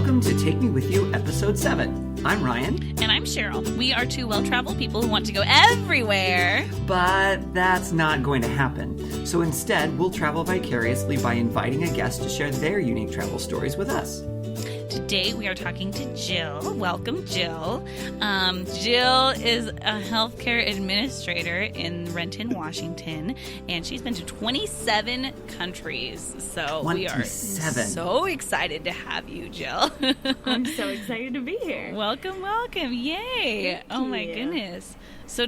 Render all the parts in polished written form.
Welcome to Take Me With You, Episode 7. I'm Ryan. And I'm Cheryl. We are two well-traveled people who want to go everywhere. But that's not going to happen. So instead, we'll travel vicariously by inviting a guest to share their unique travel stories with us. Today we are talking to Jill. Welcome, Jill. Jill is a healthcare administrator in Renton, Washington, and she's been to 27 countries. So 27. We are so excited to have you, Jill. I'm so excited to be here. Welcome. Yay. Thank my you. goodness. So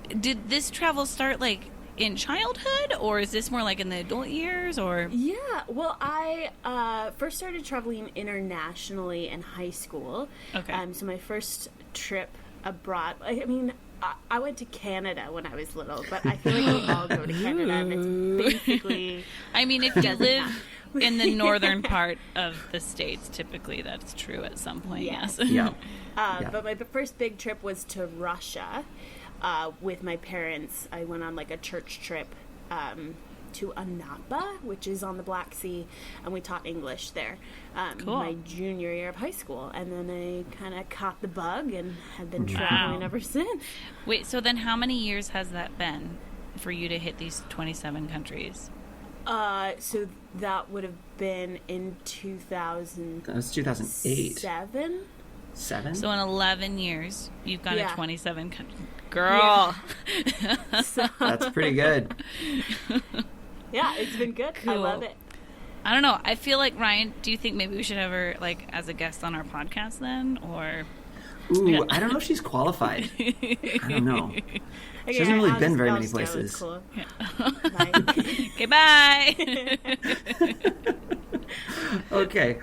did this travel start like in childhood, or is this more like in the adult years, or? Yeah, well, I first started traveling internationally in high school. Okay. So my first trip abroad, I went to Canada when I was little, but I feel like we all go to Canada, and it's basically... I mean, if you live in the northern part of the States, typically that's true at some point, yes. Yeah. But my first big trip was to Russia. With my parents. I went on like a church trip to Anapa, which is on the Black Sea, and we taught English there Cool. my junior year of high school. And then I kind of caught the bug and have been traveling ever since. Wait, so then how many years has that been for you to hit these 27 countries? So that would have been in 2007. That was 2008. 7? So in 11 years, you've gone to 27 countries. Girl! Yeah. So, That's pretty good. yeah, it's been good. Cool. I love it. I don't know. I feel like, Ryan, do you think maybe we should have her like as a guest on our podcast then? Or Ooh, I don't know if she's qualified. I don't know. Okay, She hasn't really I'll been just- very I'll many just go. It's places. Cool. Yeah. Bye. Okay, bye. Okay,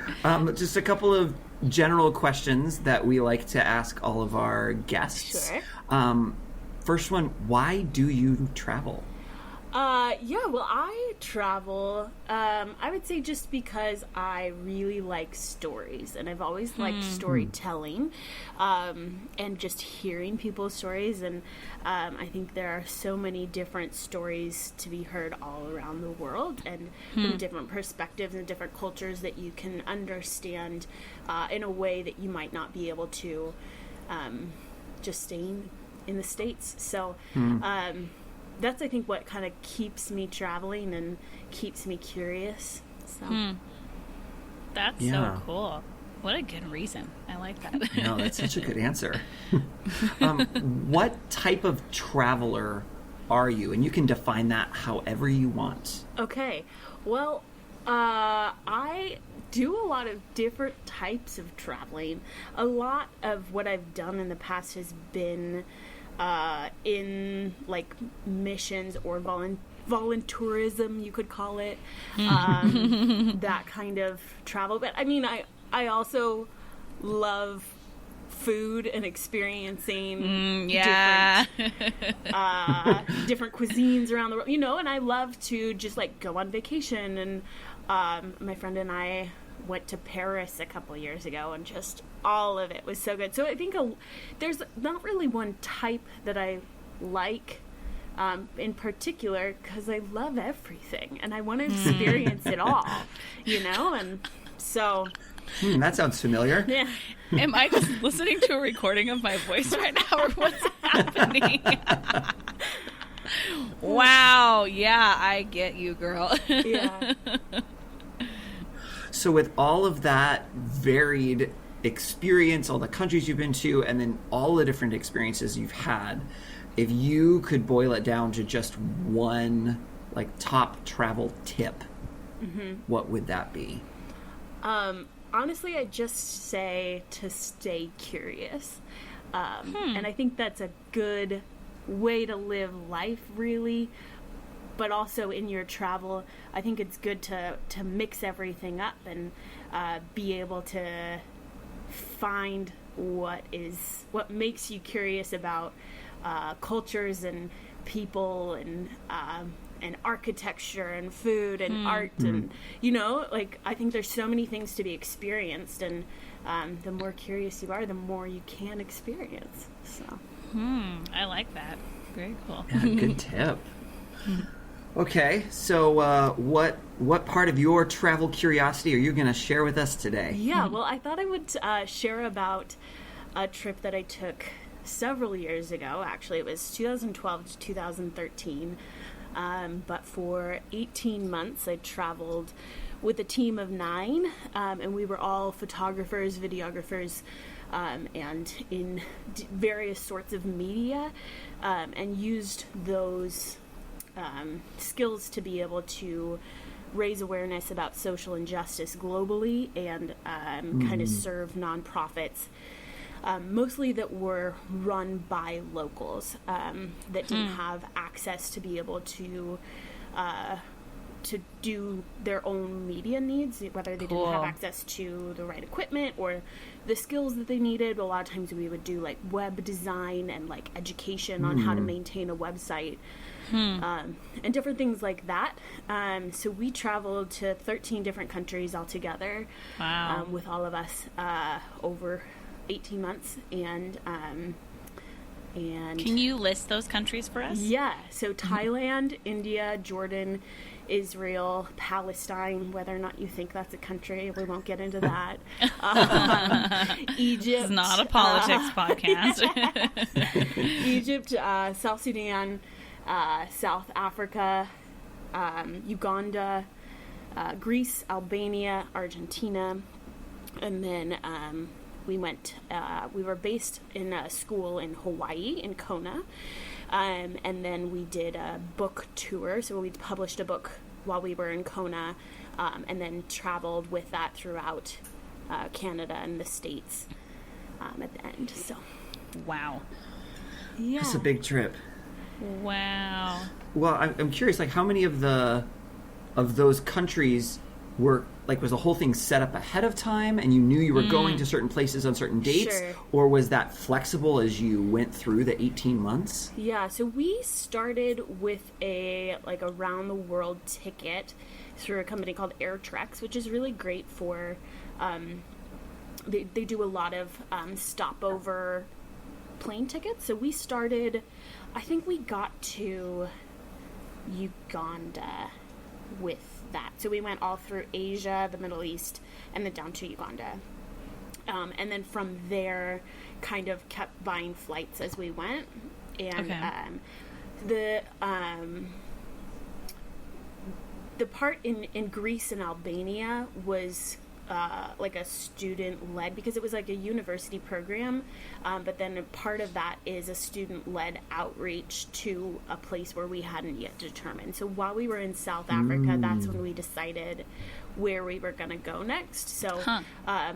just a couple of general questions that we like to ask all of our guests. Sure. First one, why do you travel? Well, I travel, I would say just because I really like stories, and I've always liked storytelling, and just hearing people's stories, and I think there are so many different stories to be heard all around the world, and from different perspectives and different cultures that you can understand in a way that you might not be able to just staying in the States. So, that's, I think, what kind of keeps me traveling and keeps me curious. So. That's so cool. What a good reason. I like that. No, that's such a good answer. What type of traveler are you? And you can define that however you want. Okay. Well, I do a lot of different types of traveling. A lot of what I've done in the past has been in like missions or voluntourism, you could call it, that kind of travel. But I mean, I also love food and experiencing different cuisines around the world, and I love to just like go on vacation. And my friend and I went to Paris a couple of years ago, and just all of it was so good. So I think there's not really one type that I like in particular, because I love everything and I want to experience it all, and so That sounds familiar. yeah. Am I just listening to a recording of my voice right now, or what's happening? Wow. Yeah, I get you, girl. Yeah. So with all of that varied experience, all the countries you've been to, and then all the different experiences you've had, if you could boil it down to just one like top travel tip, what would that be? Honestly, I'd just say to stay curious. And I think that's a good way to live life, really. But also in your travel, I think it's good to mix everything up and be able to find what makes you curious about cultures and people and architecture and food and art and I think there's so many things to be experienced, and the more curious you are, the more you can experience. So I like that. Very cool. Yeah, good tip. Okay, so what part of your travel curiosity are you going to share with us today? Yeah, well, I thought I would share about a trip that I took several years ago. Actually, it was 2012 to 2013. But for 18 months, I traveled with a team of 9, and we were all photographers, videographers, and in various sorts of media, and used those skills to be able to raise awareness about social injustice globally and kind of serve nonprofits, mostly that were run by locals that didn't have access to be able to do their own media needs, whether they didn't have access to the right equipment or the skills that they needed. A lot of times we would do like web design and like education on how to maintain a website. And different things like that. So we traveled to 13 different countries altogether. Wow. With all of us over 18 months. And can you list those countries for us? Yeah. So Thailand, India, Jordan, Israel, Palestine, whether or not you think that's a country, we won't get into that. Egypt. It's not a politics podcast. Egypt, South Sudan, South Africa, Uganda, Greece, Albania, Argentina, and then we were based in a school in Hawaii, in Kona, and then we did a book tour, so we published a book while we were in Kona, and then traveled with that throughout Canada and the States at the end. So, wow. Yeah. That's a big trip. Wow. Well, I'm curious, like, how many of those countries were, like, was the whole thing set up ahead of time and you knew you were going to certain places on certain dates? Sure. Or was that flexible as you went through the 18 months? Yeah, so we started with a around the world ticket through a company called AirTrex, which is really great for, they do a lot of stopover plane tickets. So we started, I think we got to Uganda with that. So we went all through Asia, the Middle East, and then down to Uganda. And then from there, kind of kept buying flights as we went. And the part in Greece and Albania was like a student-led, because it was like a university program, but then a part of that is a student-led outreach to a place where we hadn't yet determined. So while we were in South Africa, that's when we decided where we were going to go next. So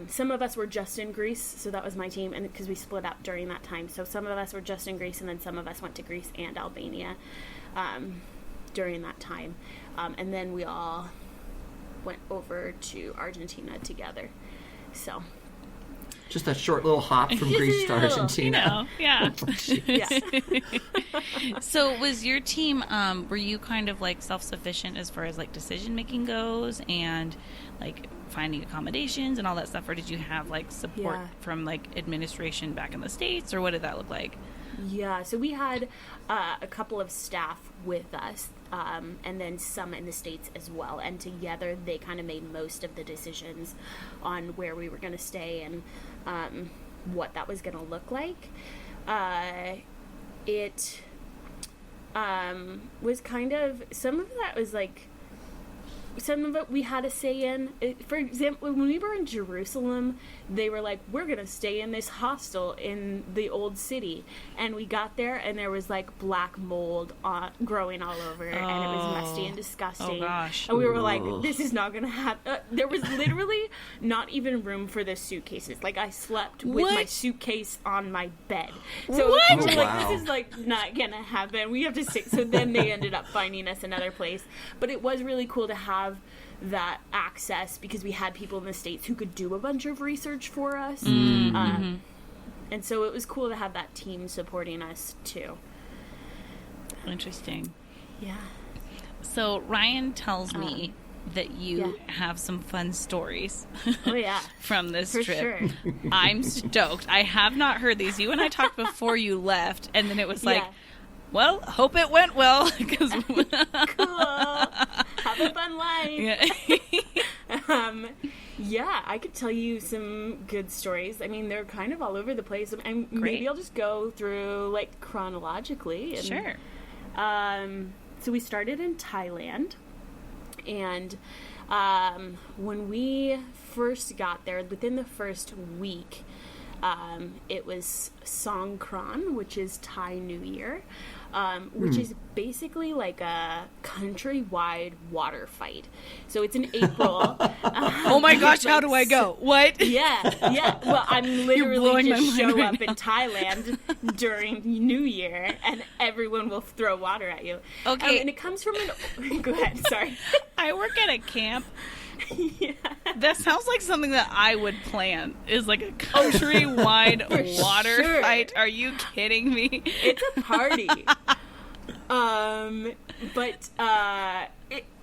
some of us were just in Greece, so that was my team, and because we split up during that time. So some of us were just in Greece, and then some of us went to Greece and Albania during that time. And then we all went over to Argentina together. So just a short little hop from Greece to Argentina. Yeah. yeah. So was your team, were you kind of like self-sufficient as far as like decision making goes and like finding accommodations and all that stuff, or did you have like support from like administration back in the States, or what did that look like? Yeah, so we had a couple of staff with us, and then some in the States as well. And together they kind of made most of the decisions on where we were going to stay and what that was going to look like. It was kind of, some of that was like, some of it we had a say in. For example, when we were in Jerusalem, they were like, we're going to stay in this hostel in the old city. And we got there, and there was like black mold growing all over, and it was musty and disgusting. Oh, gosh. And we were like, this is not going to happen. There was literally not even room for the suitcases. Like, I slept with my suitcase on my bed. So we were like, this is like not going to happen. We have to stay. So then they ended up finding us another place. But it was really cool to have that access, because we had people in the States who could do a bunch of research for us. And so it was cool to have that team supporting us too. Interesting. Yeah. So Ryan tells me that you have some fun stories from this For trip. sure. I'm stoked. I have not heard these. You and I talked before you left, and then it was like, Well, hope it went well. 'Cause Cool. Have a fun life. yeah. Yeah, I could tell you some good stories. I mean, they're kind of all over the place. And Great. maybe I'll just go through, like, chronologically. And, Sure. So we started in Thailand. And when we first got there, within the first week, it was Songkran, which is Thai New Year, which is basically like a countrywide water fight. So it's in April. Oh my gosh, how do I go? What? Yeah. Well, I'm literally blowing my just mind show right up in Thailand during New Year, and everyone will throw water at you. Okay. And it comes from an... Go ahead, sorry. I work at a camp. Yeah. That sounds like something that I would plan. Is like a countrywide water sure. fight. Are you kidding me? It's a party.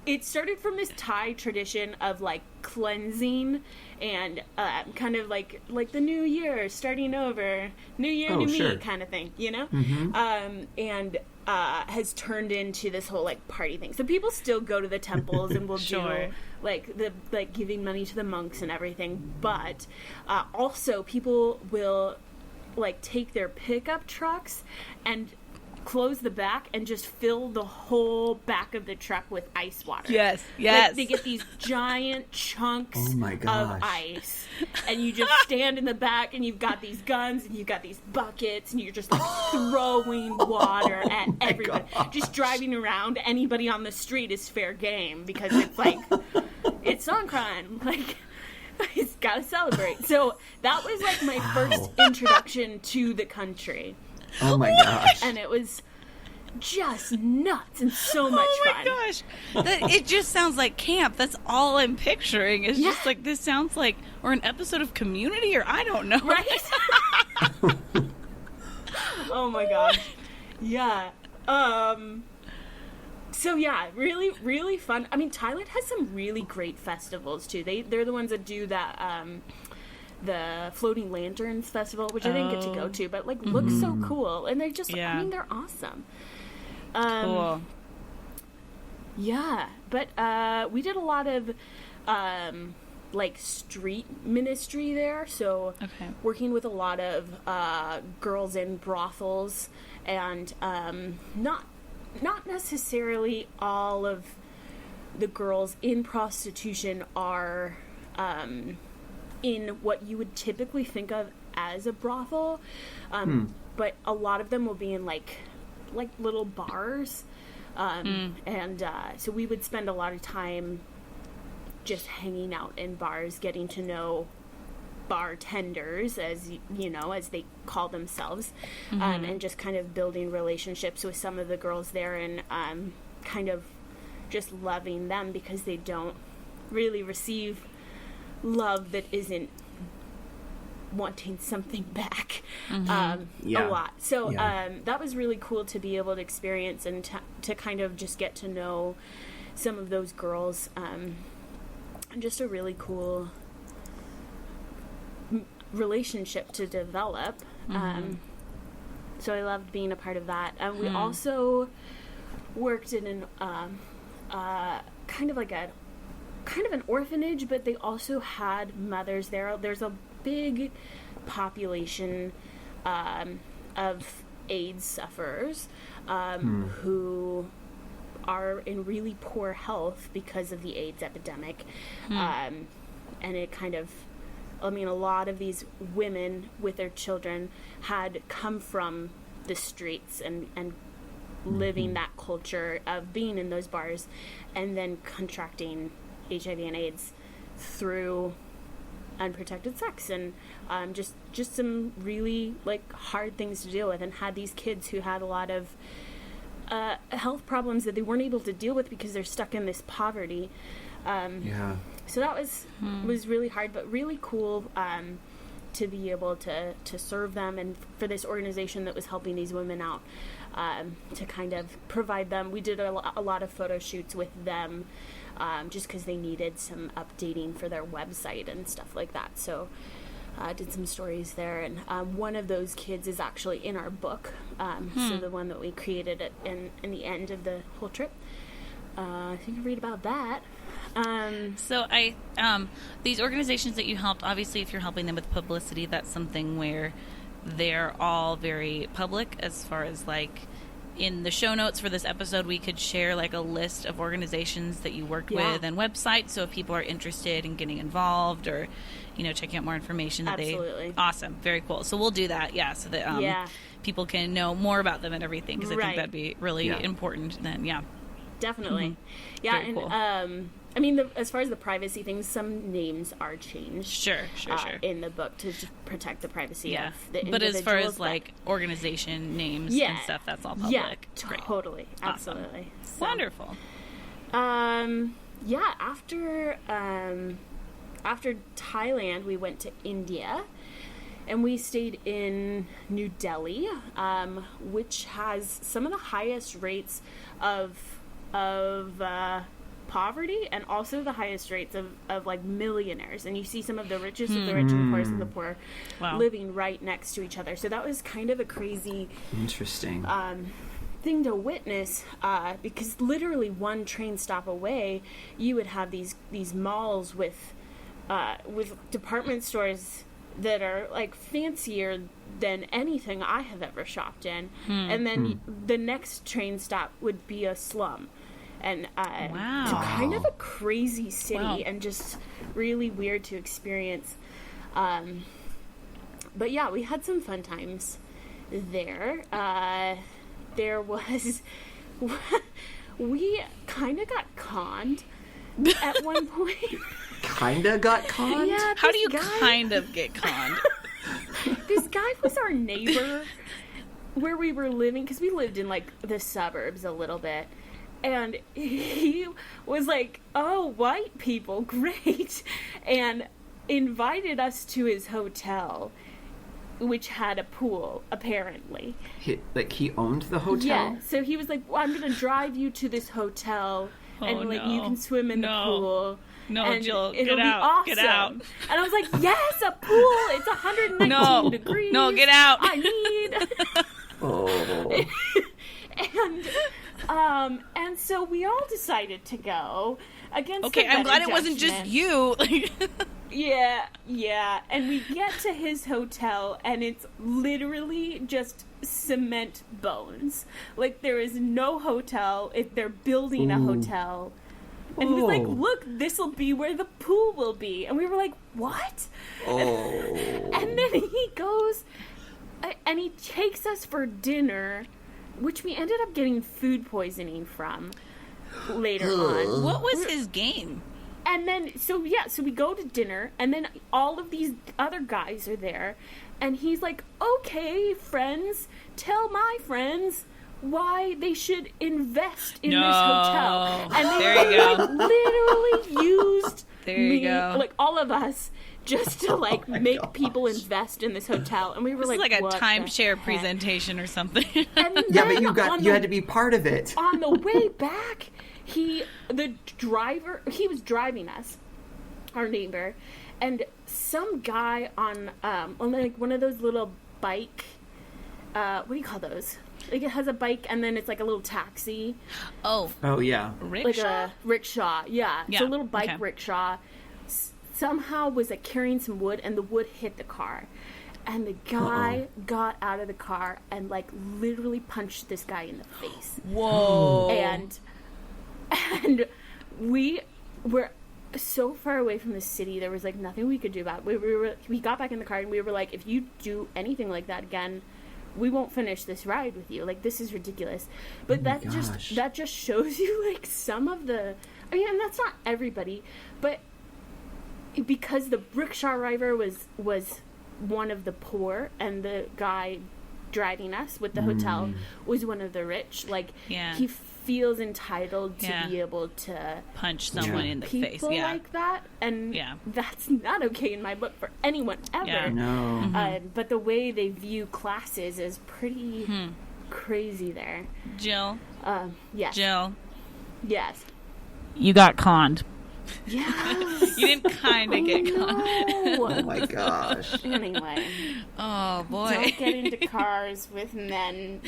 It started from this Thai tradition of like cleansing and kind of like the new year, starting over, new year, new sure. me kind of thing, you know? Mm-hmm. And has turned into this whole like party thing. So people still go to the temples and will Sure. do like giving money to the monks and everything. But also people will like take their pickup trucks and close the back and just fill the whole back of the truck with ice water. Yes. Like, they get these giant chunks Oh my of gosh. ice, and you just stand in the back, and you've got these guns, and you've got these buckets, and you're just like throwing water at everybody. gosh. Just driving around, anybody on the street is fair game because it's like it's Songkran, like. It's gotta celebrate. So that was like my first introduction to the country. Oh my gosh. And it was just nuts and so much Oh my fun. gosh. It just sounds like camp. That's all I'm picturing. It's just Yeah. like, this sounds like, or an episode of Community, or I don't know. Right? Oh my gosh. Yeah. So yeah, really, really fun. I mean, Thailand has some really great festivals too. They're the ones that do that, the floating lanterns festival, which I didn't get to go to, but like looks so cool, and they just, Yeah. I mean, they're awesome. Cool. Yeah, but we did a lot of like street ministry there, so Okay. working with a lot of girls in brothels, and not necessarily all of the girls in prostitution are in what you would typically think of as a brothel, but a lot of them will be in like little bars, and so we would spend a lot of time just hanging out in bars, getting to know bartenders, as you know, as they call themselves, and just kind of building relationships with some of the girls there, and kind of just loving them because they don't really receive love that isn't wanting something back a lot. So that was really cool to be able to experience and to kind of just get to know some of those girls, and just a really cool relationship to develop. So I loved being a part of that. And we also worked in an kind of an orphanage, but they also had mothers there. There's a big population of AIDS sufferers who are in really poor health because of the AIDS epidemic. And it kind of, I mean, a lot of these women with their children had come from the streets and living that culture of being in those bars, and then contracting HIV and AIDS through unprotected sex, and just some really like hard things to deal with, and had these kids who had a lot of health problems that they weren't able to deal with because they're stuck in this poverty. So that was really hard, but really cool to be able to serve them, and for this organization that was helping these women out, to kind of provide them. We did a lot of photo shoots with them, just because they needed some updating for their website and stuff like that. So did some stories there, and one of those kids is actually in our book. So the one that we created in the end of the whole trip. So you can read about that. So these organizations that you helped, obviously if you're helping them with publicity, that's something where they're all very public. As far as like in the show notes for this episode, we could share like a list of organizations that you worked with and websites, so if people are interested in getting involved or checking out more information that Absolutely. Awesome, very cool. So we'll do that, so that people can know more about them and everything, because I think that'd be really important then. Definitely. Yeah. Very and cool. I mean, as far as the privacy things, some names are changed. Sure. In the book to just protect the privacy of the individuals. But as far as like organization names and stuff, that's all public. Yeah, Great. totally. Absolutely. Awesome. So, wonderful. After Thailand, we went to India, and we stayed in New Delhi, which has some of the highest rates of poverty, and also the highest rates of like millionaires. And you see some of the richest of the rich and the poorest of the poor living right next to each other. So that was kind of a crazy, interesting thing to witness, because literally one train stop away, you would have these malls with department stores that are like fancier than anything I have ever shopped in. And then the next train stop would be a slum. And so kind of a crazy city and just really weird to experience. But yeah, we had some fun times there. There was... we kind of got conned at one point. Kinda got conned? Yeah, how do you kind of get conned? This guy was our neighbor where we were living, because we lived in like the suburbs a little bit, and he was like, "Oh, white people, great," and invited us to his hotel, which had a pool, apparently. He owned the hotel? Yeah, so he was like, well, "I'm going to drive you to this hotel, and you can swim in the pool." No, and Jill, it'll get out. Awesome. Get out. And I was like, yes, a pool. It's 119 degrees. No, get out. I need. Oh. And so we all decided to go against. Okay, I'm glad it wasn't just you. Yeah. And we get to his hotel, and it's literally just cement bones. Like, there is no hotel. They're building a hotel. And he was like, "Look, this will be where the pool will be." And we were like, "What?" And then he goes, and he takes us for dinner, which we ended up getting food poisoning from later on. What was his game? And then, so we go to dinner, and then all of these other guys are there, and he's like, "Okay, friends, tell my friends why they should invest in this hotel." And they like literally used like all of us, just to like make people invest in this hotel. And we were like a what timeshare presentation or something. And but you had to be part of it. On the way back, the driver was driving us, our neighbor, and some guy on like one of those little bike, what do you call those? Like, it has a bike, and then it's like a little taxi. Oh yeah. Rickshaw? Like a rickshaw, yeah. It's a little bike rickshaw. Somehow was like carrying some wood, and the wood hit the car. And the guy got out of the car and like literally punched this guy in the face. Whoa. And we were so far away from the city, there was like nothing we could do about it. We got back in the car, and we were like, if you do anything like that again, we won't finish this ride with you. Like, this is ridiculous. But that just shows you like some of the, I mean, and that's not everybody, but because the rickshaw driver was one of the poor, and the guy driving us with the hotel was one of the rich, like he feels entitled to be able to punch someone in the face like that, and that's not okay in my book for anyone ever. No. But the way they view classes is pretty crazy there. Jill? Yes. Jill? Yes. You got conned. Yeah. You didn't kind of get caught. Oh my gosh. Anyway, Oh boy. don't get into cars with men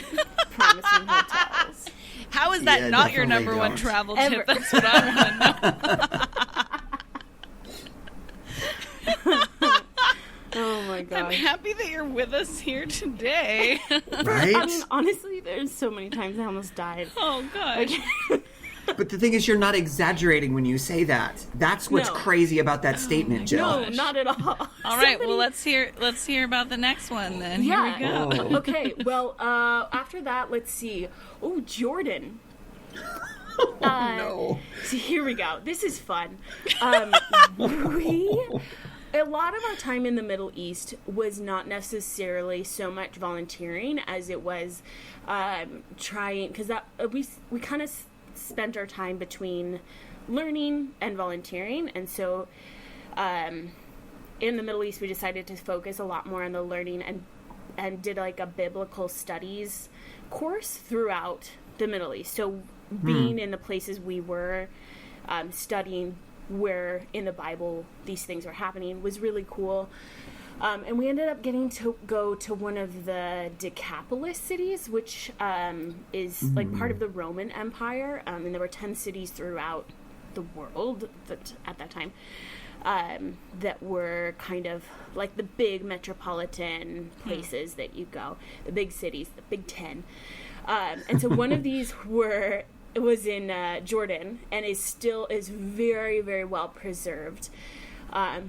promising hotels. How is that Yeah, not your definitely number one don't. travel Ever. tip? That's what I want to know. Oh my I'm gosh. happy that you're with us here today. Right? I mean, honestly, there's so many times I almost died. Oh gosh. Like, But the thing is, you're not exaggerating when you say that. That's what's No. crazy about that statement, Jill. no, not at all. All right, well let's hear about the next one then. Yeah. Here we go. Oh. Okay, well, after that, let's see. Oh, Jordan. Oh, no. So here we go. This is fun. A lot of our time in the Middle East was not necessarily so much volunteering as it was trying, because that we kind of spent our time between learning and volunteering, and so in the Middle East we decided to focus a lot more on the learning and did like a biblical studies course throughout the Middle East. So being in the places we were studying where in the Bible these things were happening was really cool. And we ended up getting to go to one of the Decapolis cities, which is like part of the Roman Empire. And there were 10 cities throughout the world at that time that were kind of like the big metropolitan places that you go, the big cities, the Big 10. And so one of these was in Jordan, and is very, very well preserved.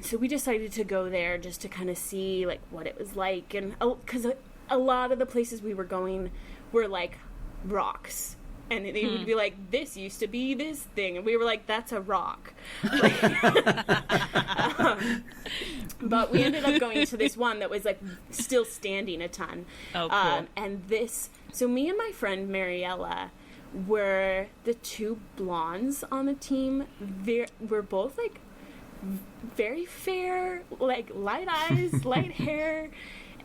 So we decided to go there just to kind of see like what it was like, and because a lot of the places we were going were like rocks, and they would be like, this used to be this thing, and we were like, that's a rock. But we ended up going to this one that was like still standing a ton. Oh, cool. And so me and my friend Mariella were the two blondes on the team. We're both like very fair, like light eyes, light hair,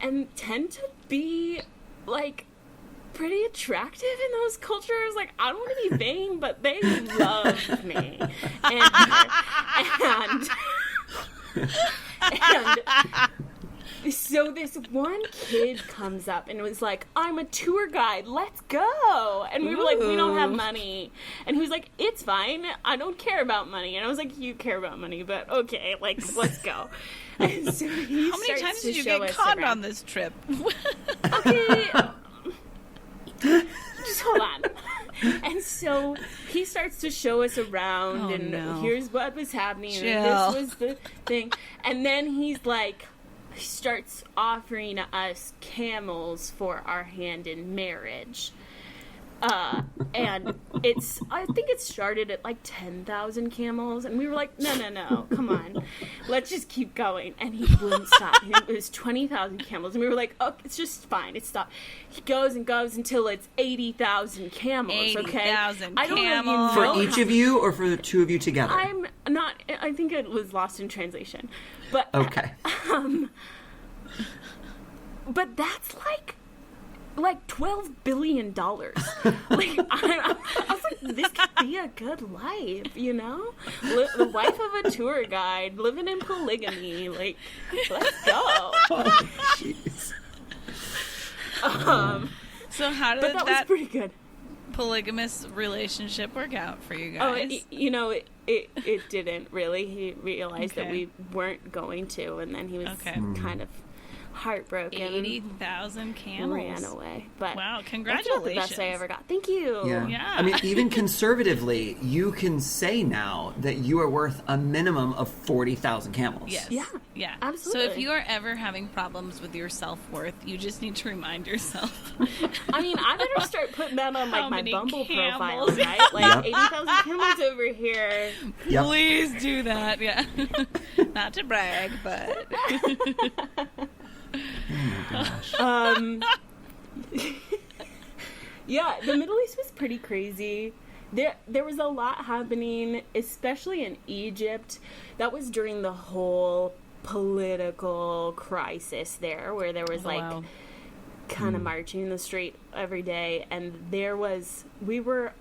and tend to be like pretty attractive in those cultures. Like, I don't want to be vain, but they loved me. And so this one kid comes up and was like, I'm a tour guide, let's go. And we were like, we don't have money. And he was like, it's fine, I don't care about money. And I was like, you care about money, but okay, like, let's go. And so he How many starts times to did you show get us caught around. on this trip? Okay, just hold on. And so he starts to show us around, Oh, and no. here's what was happening, Jill. and this was the thing. And then he starts offering us camels for our hand in marriage. And I think it started at like 10,000 camels, and we were like, no, come on, let's just keep going. And he wouldn't stop. And it was 20,000 camels, and we were like, oh, it's just fine, it's stop. He goes and goes until it's 80,000 camels. Okay, 80,000 I don't know if camels. you For know each of you, or for the two of you together? I'm not. I think it was lost in translation, but Okay. But that's like $12 billion. Like I was like, this could be a good life, you know? The wife of a tour guide, living in polygamy. Like, let's go. Oh, jeez. So how did But that was pretty good. polygamous relationship work out for you Oh, guys? it didn't really. He realized that Okay. we weren't going to, and then he was Okay. kind of heartbroken. 80,000 camels. Ran away. But Wow, that's congratulations. not the best I ever got. Thank you. Yeah. Yeah. I mean, even conservatively, you can say now that you are worth a minimum of 40,000 camels. Yes. Yeah, Yeah. absolutely. So if you are ever having problems with your self-worth, you just need to remind yourself. I mean, I better start putting that on How like my many Bumble camels? profile, right? Like Yep. 80,000 camels over here. Yep. Please do that. Yeah. Not to brag, but Yeah, the Middle East was pretty crazy. There was a lot happening, especially in Egypt. That was during the whole political crisis there, where there was wow. kind of marching in the street every day, and we were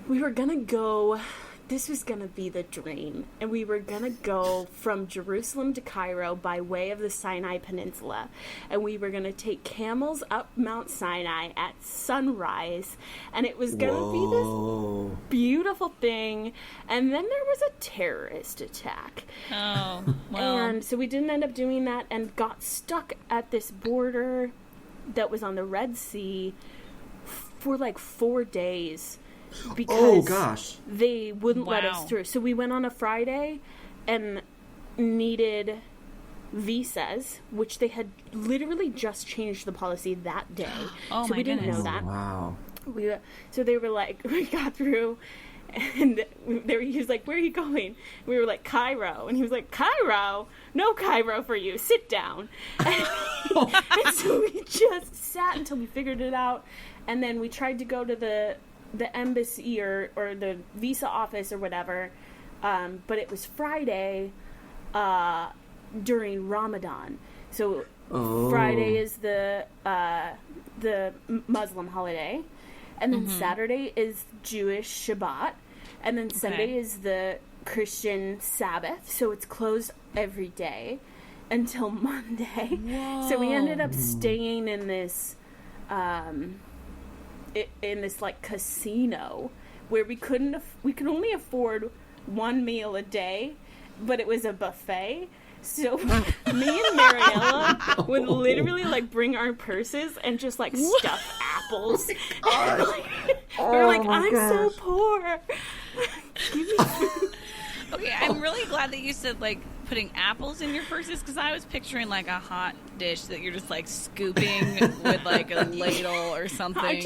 gonna go this was going to be the dream. And we were going to go from Jerusalem to Cairo by way of the Sinai Peninsula. And we were going to take camels up Mount Sinai at sunrise. And it was going to be this beautiful thing. And then there was a terrorist attack. Oh, well. And so we didn't end up doing that and got stuck at this border that was on the Red Sea for like 4 days. Because they wouldn't let us through. So we went on a Friday and needed visas, which they had literally just changed the policy that day. Oh, so my we didn't goodness. know that. Wow. So they were like, we got through, and he was like, where are you going? We were like, Cairo. And he was like, Cairo? No Cairo for you. Sit down. And so we just sat until we figured it out. And then we tried to go to the embassy or the visa office or whatever, but it was Friday during Ramadan. So Friday is the Muslim holiday, and then Saturday is Jewish Shabbat, and then Sunday is the Christian Sabbath. So it's closed every day until Monday. Whoa. So we ended up staying in this like casino where we could only afford one meal a day, but it was a buffet. So me and Mariella would literally like bring our purses and just like stuff apples. We were like, I'm so poor. Give me food. Okay, I'm really glad that you said, like, putting apples in your purses, because I was picturing, like, a hot dish that you're just, like, scooping with, like, a ladle or something.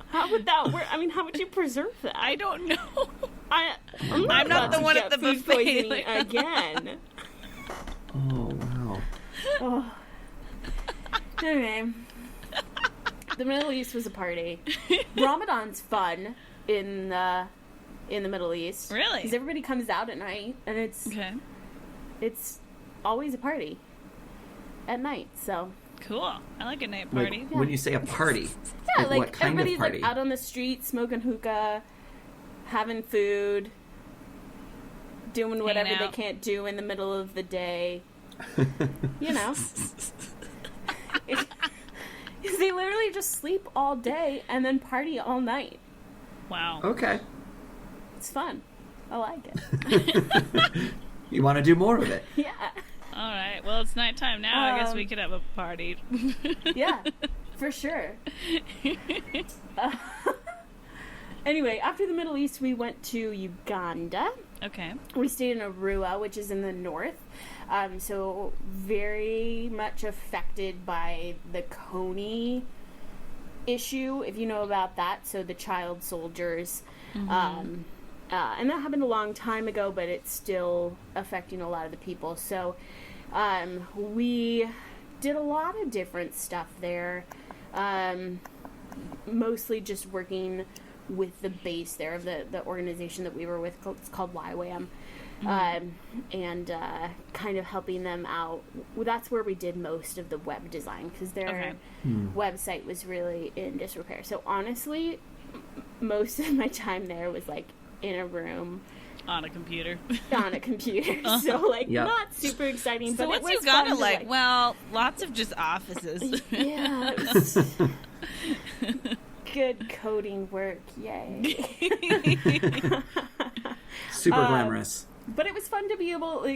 How would that work? I mean, how would you preserve that? I don't know. I'm not the one at the food buffet. poisoning again. Oh, wow. Oh. Anyway, the Middle East was a party. Ramadan's fun in the Middle East. Really? Because everybody comes out at night, and it's always a party at night. So Cool. I like a night party. Like, when you say a party, yeah, what kind of everybody's party? like out on the street smoking hookah, having food, doing whatever they out. can't do in the middle of the day. You know. They literally just sleep all day and then party all night. Wow. Okay. It's fun. I like it. You want to do more of it? Yeah. All right. Well, it's nighttime now. I guess we could have a party. Yeah, for sure. Anyway, after the Middle East, we went to Uganda. Okay. We stayed in Arua, which is in the north. So very much affected by the Coney issue, if you know about that. So the child soldiers. And that happened a long time ago, but it's still affecting a lot of the people. So we did a lot of different stuff there. Mostly just working with the base there of the organization that we were with. It's called YWAM. And kind of helping them out. Well, that's where we did most of the web design, because their website was really in disrepair. So honestly, most of my time there was like in a room On a computer. So like not super exciting, So but what's it was Uganda fun to, like? Well, lots of just offices. Yeah, it was good coding work, yay. Super glamorous. But it was fun to be able,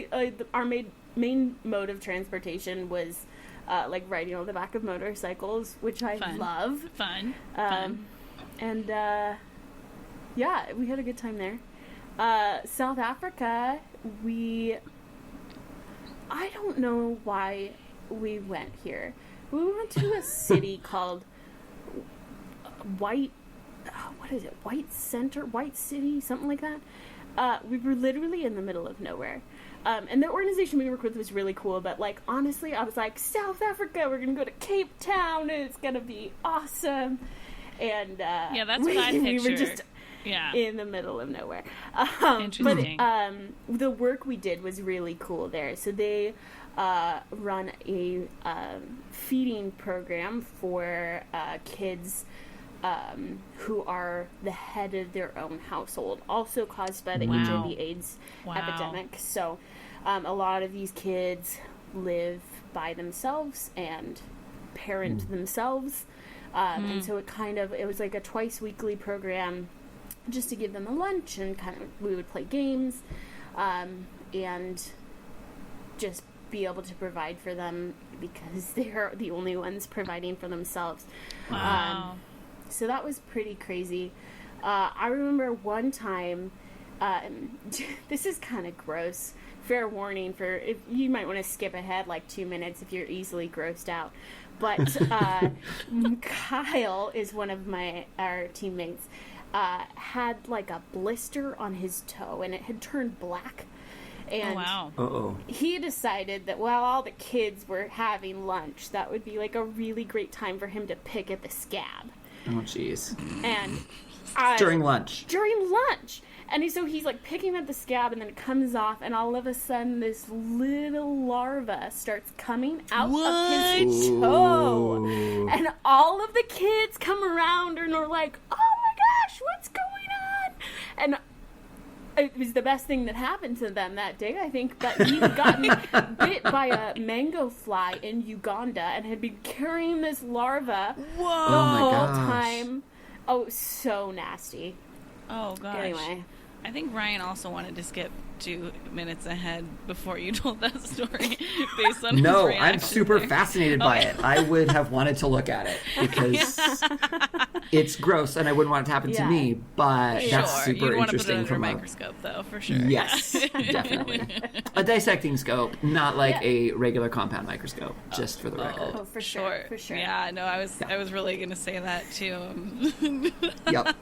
our main mode of transportation was like riding on the back of motorcycles, which I love. Fun. And yeah, we had a good time there. South Africa, I don't know why we went here. We went to a city called White City, something like that. We were literally in the middle of nowhere. And the organization we worked with was really cool, but like honestly, I was like, South Africa, we're gonna go to Cape Town and it's gonna be awesome. And yeah, that's what I pictured. We were just in the middle of nowhere. Interesting. But the work we did was really cool there. So they run a feeding program for kids who are the head of their own household, also caused by the HIV/AIDS epidemic. So a lot of these kids live by themselves and parent themselves. And so it was like a twice weekly program just to give them a lunch, and we would play games and just be able to provide for them because they're the only ones providing for themselves. Wow. So that was pretty crazy. I remember one time, this is kind of gross. Fair warning for if you might want to skip ahead like 2 minutes if you're easily grossed out. But Kyle is one of our teammates. Had like a blister on his toe, and it had turned black. And he decided that while all the kids were having lunch, that would be like a really great time for him to pick at the scab. Oh, jeez. And during lunch. And so he's like picking at the scab, and then it comes off, and all of a sudden this little larva starts coming out of his toe. And all of the kids come around and are like, oh my gosh, what's going on? And it was the best thing that happened to them that day, I think. But he'd gotten bit by a mango fly in Uganda and had been carrying this larva the whole time. Oh, so nasty. Oh, gosh. Anyway. I think Ryan also wanted to skip 2 minutes ahead before you told that story based on his reaction. I'm super fascinated by it. I would have wanted to look at it because it's gross and I wouldn't want it to happen to me, but that's super You'd want to put interesting it under a from microscope, though, for sure. Yes, definitely. A dissecting scope, not like a regular compound microscope, just for the record. Oh, for sure. Yeah, no, I was really going to say that, too. Yep.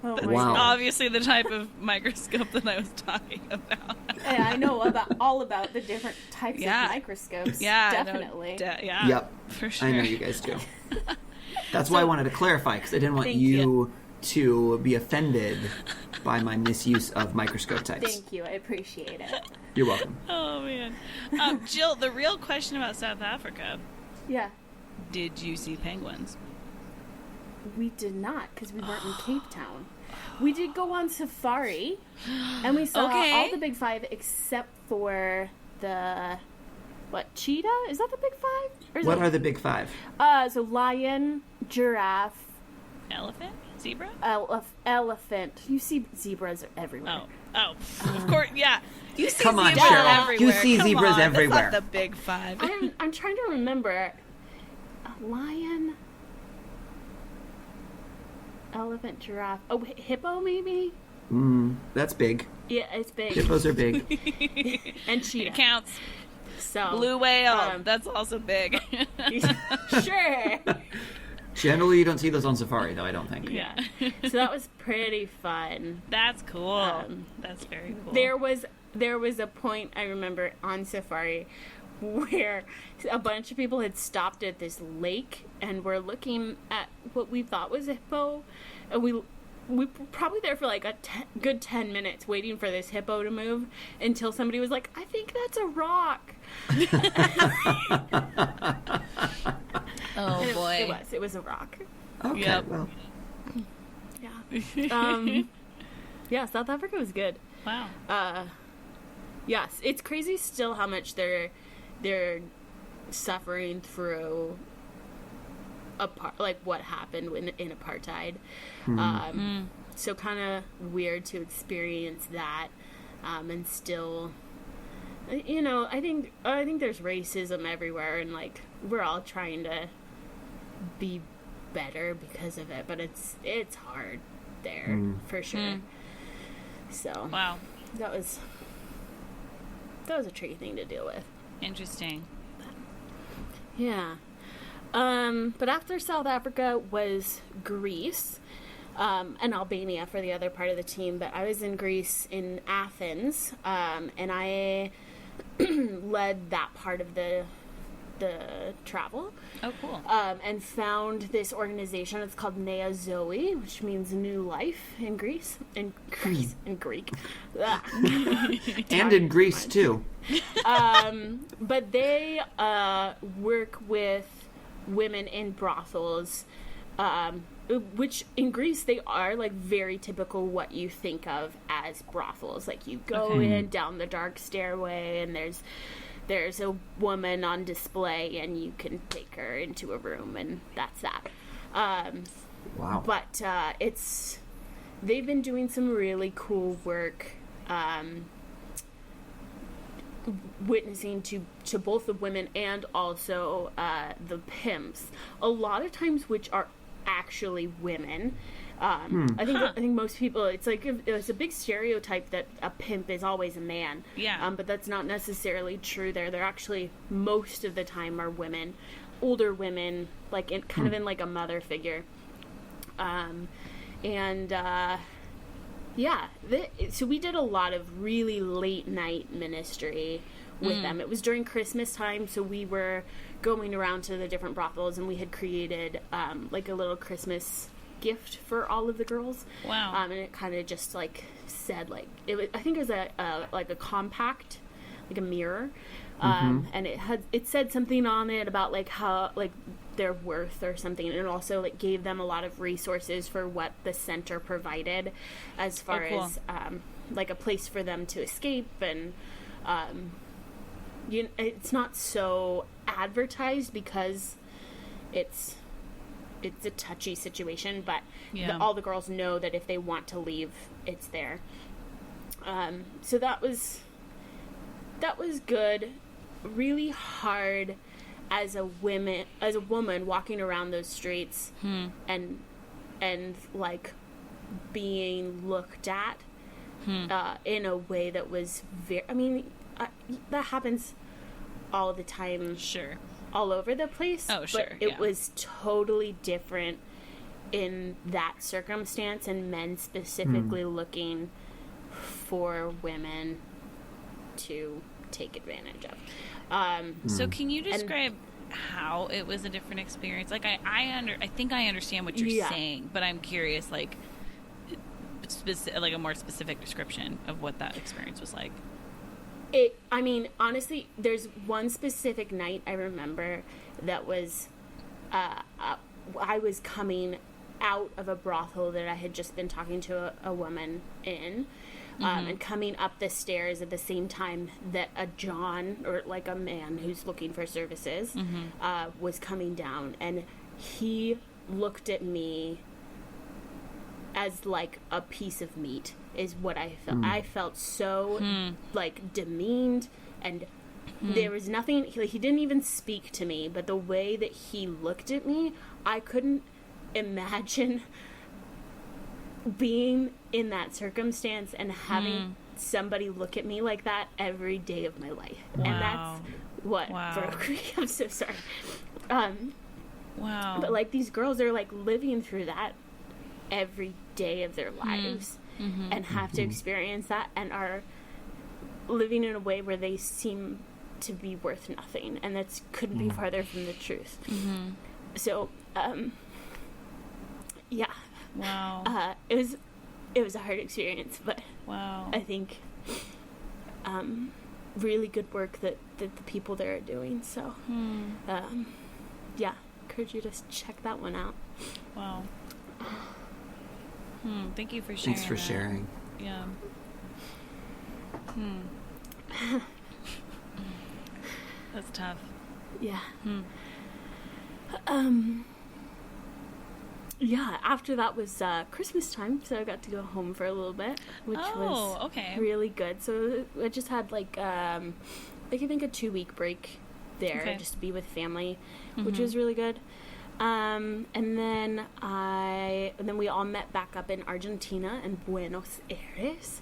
Oh That's wow. obviously the type of microscope that I was talking about. Yeah, I know all about the different types of microscopes. Yeah, definitely. Yeah, yep, for sure. I know you guys do. That's why I wanted to clarify, because I didn't want you to be offended by my misuse of microscope types. Thank you, I appreciate it. You're welcome. Oh, man. Jill, the real question about South Africa. Yeah. Did you see penguins? We did not, because we weren't in Cape Town. We did go on safari, and we saw all the big five except for the, cheetah? Is that the big five? What are the big five? So lion, giraffe. Elephant? Zebra? Elephant. You see zebras everywhere. Oh, of course, yeah. You see Come on, zebras Cheryl. everywhere. You see zebras everywhere. That's not the big five. I'm trying to remember. A lion... Elephant, giraffe. Oh, hippo, maybe? That's big. Yeah, it's big. Hippos are big. And cheetah. It counts. So Blue whale. That's also big. Sure. Generally, you don't see those on safari, though, I don't think. Yeah. So that was pretty fun. That's cool. That's very cool. There was a point, I remember, on safari where a bunch of people had stopped at this lake and were looking at what we thought was a hippo, and we were probably there for like a good 10 minutes waiting for this hippo to move until somebody was like, I think that's a rock. Oh, boy. It was a rock. Okay, Yep. well. Yeah. Yeah, South Africa was good. Wow. Yes, it's crazy still how much they're suffering through what happened in apartheid. So kind of weird to experience that, and still, I think there's racism everywhere, and like we're all trying to be better because of it, but it's hard there for sure. So wow, that was a tricky thing to deal with. Interesting. Yeah. But after South Africa was Greece, and Albania for the other part of the team. But I was in Greece, in Athens, and I led that part of the travel. Oh, cool. And found this organization. It's called Nea Zoe, which means new life in Greece. In Greek. And in Greece, too. But they work with women in brothels which in Greece they are like very typical what you think of as brothels. Like you go in down the dark stairway and there's a woman on display and you can take her into a room and that's that. Wow. But they've been doing some really cool work witnessing to both the women and also the pimps. A lot of times, which are actually women. I think most people, it's a big stereotype that a pimp is always a man. Yeah. But that's not necessarily true. They're actually most of the time are women, older women, like kind of in like a mother figure. So we did a lot of really late night ministry with them. It was during Christmas time, so we were going around to the different brothels, and we had created like a little Christmas gift for all of the girls. Wow. And it kind of just like said like I think it was a compact, like a mirror, and it said something on it about like how like their worth or something, and it also like gave them a lot of resources for what the center provided as far as like a place for them to escape, and it's not so advertised because it's a touchy situation, but all the girls know that if they want to leave, it's there. So that was good. Really hard as a woman walking around those streets and like being looked at in a way that was that happens all the time. Sure. All over the place. Oh, sure. But it was totally different in that circumstance, and men specifically looking for women to take advantage of. So can you describe how it was a different experience? Like I think I understand what you're saying, but I'm curious, like a more specific description of what that experience was like. Honestly, there's one specific night I remember that was, I was coming out of a brothel that I had just been talking to a woman in, and coming up the stairs at the same time that a John, or like a man who's looking for services, was coming down, and he looked at me as like a piece of meat is what I felt. I felt so like demeaned, and there was nothing, he didn't even speak to me, but the way that he looked at me, I couldn't imagine being in that circumstance and having somebody look at me like that every day of my life. Wow. And that's what broke me. I'm so sorry. Wow. But like these girls are like living through that every day of their lives and have to experience that, and are living in a way where they seem to be worth nothing, and that couldn't be farther from the truth. So Wow. It was a hard experience, but wow. I think really good work that the people there are doing. So encourage you to check that one out. Wow. Thank you for sharing. Thanks for sharing. Yeah. That's tough. Yeah. Yeah, after that was Christmas time, so I got to go home for a little bit, which was really good. So I just had like I think a 2-week break there just to be with family, which was really good. And then we all met back up in Argentina in Buenos Aires.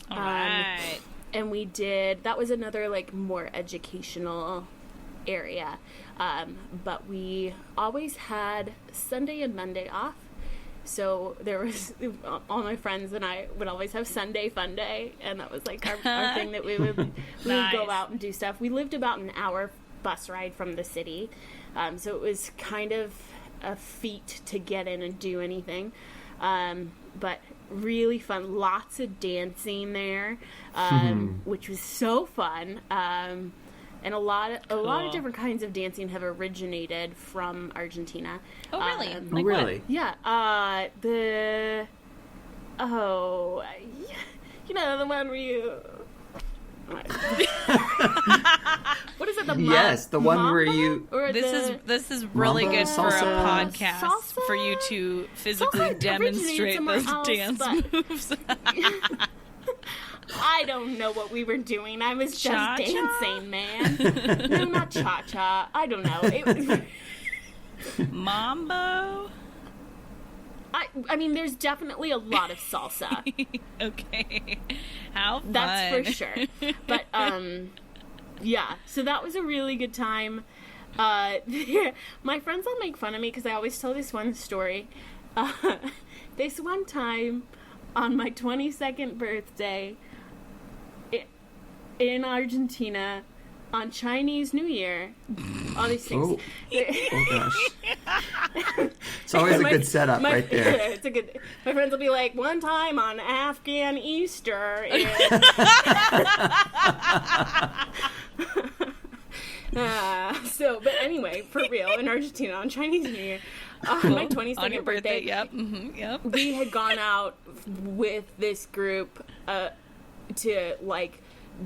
All right. And we did, that was another like more educational area. But we always had Sunday and Monday off. So there was, all my friends and I would always have Sunday fun day. And that was like our thing that we would go out and do stuff. We lived about an hour bus ride from the city. So it was kind of a feat to get in and do anything. But really fun. Lots of dancing there, which was so fun. And And a lot of different kinds of dancing have originated from Argentina. Oh, really? Oh, really? Yeah. You know, the one where you... What is it? The one where you... This is really Mambo, good for a salsa? podcast Salsa? for you to physically Salsa demonstrate originated those somewhere dance moves. I don't know what we were doing. I was just Cha-cha? dancing, man. No, not cha-cha. I don't know. It was... Mambo. I mean, there's definitely a lot of salsa. Okay, how fun. That's for sure. But yeah. So that was a really good time. My friends all make fun of me because I always tell this one story. This one time on my 22nd birthday in Argentina on Chinese New Year, all these things. Oh gosh. It's always a good setup right there. It's a good. My friends will be like, one time on Afghan Easter. But anyway, for real, in Argentina on Chinese New Year, on my 22nd on your birthday, yep, yep. we had gone out with this group to like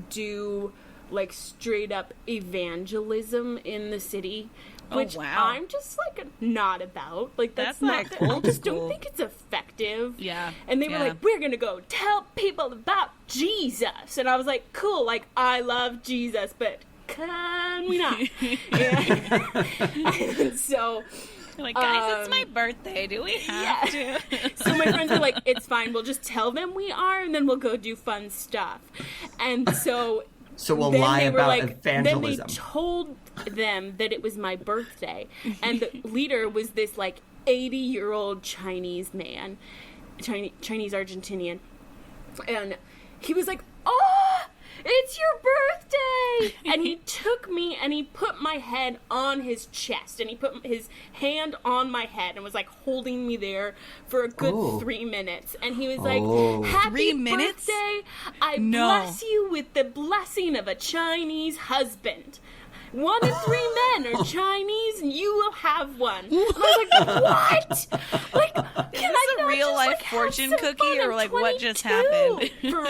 do like straight up evangelism in the city, which wow. I'm just like not about. Like that's not. like I old just school. don't think it's effective. Yeah. And they were yeah. like, "We're gonna go tell people about Jesus," and I was like, "Cool. Like I love Jesus, but can we not?" And so. You're like, guys, it's my birthday. Do we have to? So my friends were like, "It's fine. We'll just tell them we are, and then we'll go do fun stuff." And so. So we'll then lie they were about like, evangelism. Then they told them that it was my birthday, and the leader was this like 80-year-old Chinese man, Chinese Argentinian, and he was like, "Oh, it's your birthday!" And he took me and he put my head on his chest, and he put his hand on my head and was like holding me there for a good 3 minutes. And he was like, "Happy 3 minutes? birthday! I bless you with the blessing of a Chinese husband. 1 in 3 men are Chinese, and you will have one." And I was like, "What? Like, can Is I this a not real just, life like, have fortune some cookie, fun? or I'm like what just 22, happened? For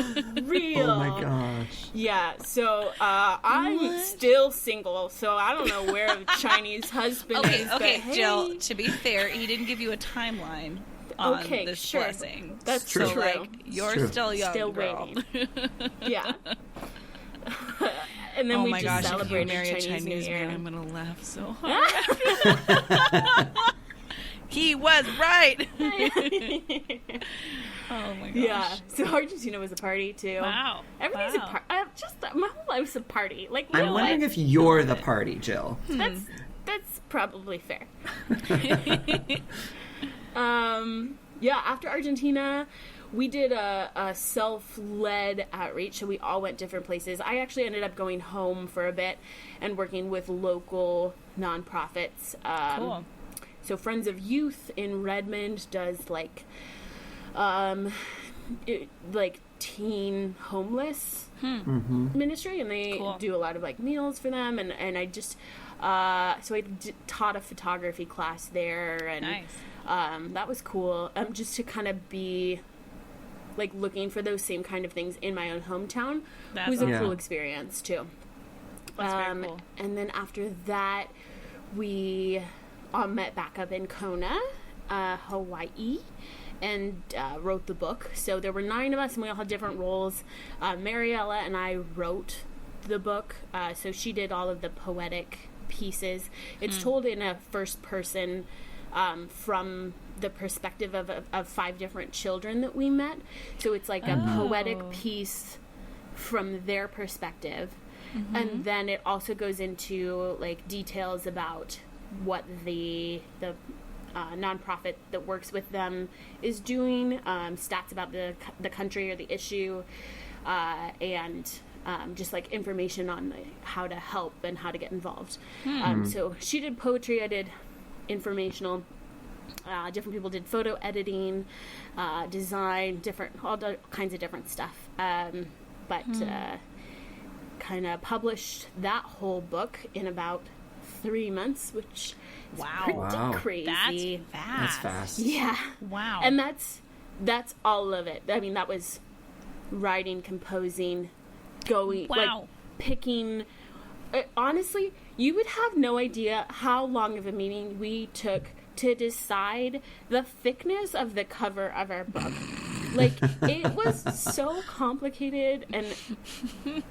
real. Oh my gosh. Yeah, so I'm What? still single, so I don't know where the Chinese husband is. Okay, but Jill, hey. to be fair, he didn't give you a timeline on Okay, this sure. blessing. That's so, true. like, you're True. still young, Still girl. waiting. Yeah. And then Oh we my just gosh, if you celebrated marry a Chinese New Chinese Year. man, I'm gonna laugh so hard. He was right. Oh my gosh. Yeah, so Argentina was a party too. Wow. Everything's Wow. a party. Just my whole life's a party. Like I'm real wondering life. if you're the party, Jill. That's probably fair. Yeah, after Argentina, we did a self-led outreach, so we all went different places. I actually ended up going home for a bit and working with local nonprofits. Cool. So Friends of Youth in Redmond does like teen homeless ministry, and they Cool. do a lot of like meals for them, and I just so I taught a photography class there, and Nice. that was cool. Just to kind of be like looking for those same kind of things in my own hometown That's was a awesome. cool experience too. That's very cool. And then after that, we all met back up in Kona, Hawaii, and wrote the book. So there were 9 of us, and we all had different roles. Mariella and I wrote the book, so she did all of the poetic pieces. It's told in a first person from the perspective of 5 different children that we met. So it's like a poetic piece from their perspective. And then it also goes into like details about what the nonprofit that works with them is doing, stats about the country or the issue, and just like information on how to help and how to get involved. So she did poetry, I did informational. Different people did photo editing, design, all kinds of different stuff. But kind of published that whole book in about 3 months, which is pretty Wow. crazy. That's fast. That's fast. Yeah. Wow. And that's all of it. I mean, that was writing, composing, going, like, picking. Honestly, you would have no idea how long of a meeting we took to decide the thickness of the cover of our book. Like, it was so complicated, and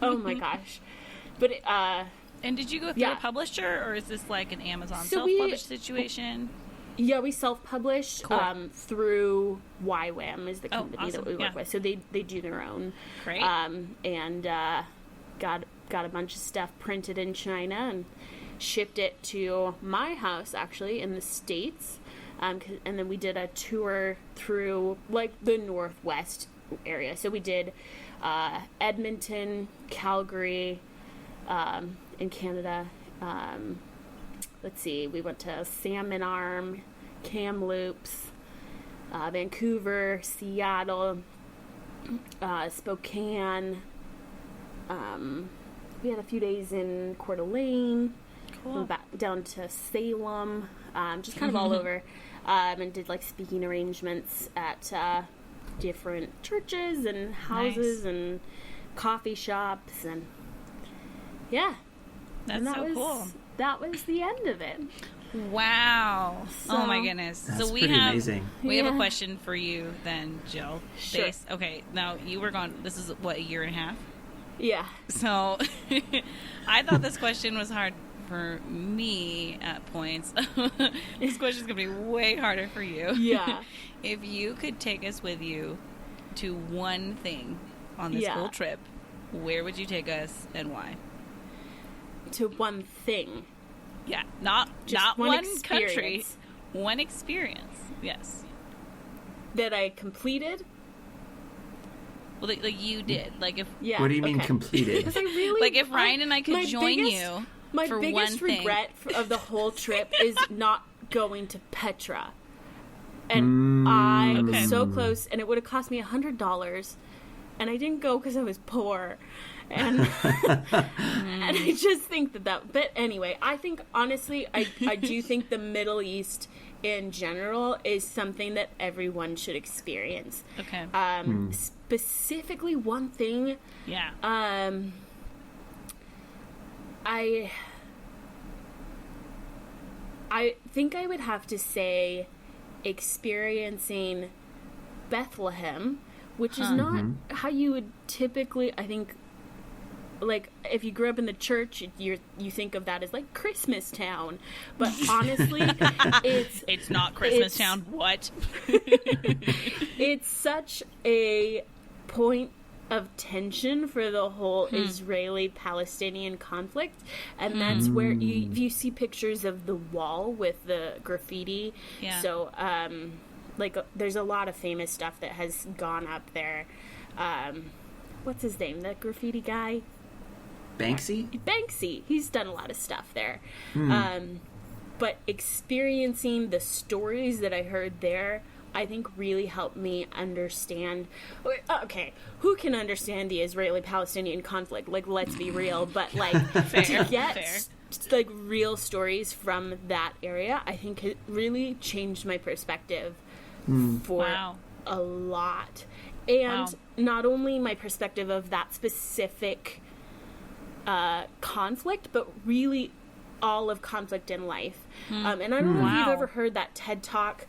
oh my gosh. But and did you go through a publisher, or is this like an Amazon self-published situation? Yeah, we self-published through YWAM is the company awesome. that we work with. So they do their own. Great. And got a bunch of stuff printed in China and shipped it to my house, actually, in the States. And then we did a tour through, like, the Northwest area. So we did Edmonton, Calgary, in Canada. Let's see, we went to Salmon Arm, Kamloops, Vancouver, Seattle, Spokane. We had a few days in Coeur d'Alene, back down to Salem, just kind of all over, and did like speaking arrangements at different churches and houses and coffee shops, and that's so cool. That was the end of it. Wow. Oh my goodness. That's so we pretty have amazing. We have a question for you then, Jill. Sure. Okay, now you were gone, this is what, a year and a half? Yeah. So I thought this question was hard for me at points. This question's going to be way harder for you. Yeah. If you could take us with you to one thing on this whole trip, where would you take us and why? To one thing. Yeah, not one country, experience. one experience. Yes. That I completed? Well, like you did. Like if What do you mean completed? Because I really like if Ryan and I could join you my for biggest one thing. regret of the whole trip is not going to Petra. And I was so close, and it would have cost me $100, and I didn't go because I was poor. And and I just think that but anyway, I think honestly I do think the Middle East in general is something that everyone should experience. Okay. Specifically one thing. Yeah. I think I would have to say experiencing Bethlehem, which is not how you would typically, I think, like, if you grew up in the church, you think of that as, like, Christmas Town. But honestly, it's not Christmas Town. What? It's such a point of tension for the whole Israeli-Palestinian conflict. And that's where you see pictures of the wall with the graffiti. Yeah. So, like, there's a lot of famous stuff that has gone up there. What's his name? The graffiti guy? Banksy. He's done a lot of stuff there. But experiencing the stories that I heard there, I think really helped me understand. Okay, who can understand the Israeli-Palestinian conflict? Like, let's be real. But, like, to get like real stories from that area, I think it really changed my perspective for a lot. And not only my perspective of that specific conflict, but really all of conflict in life. And I don't know if you've ever heard that TED Talk,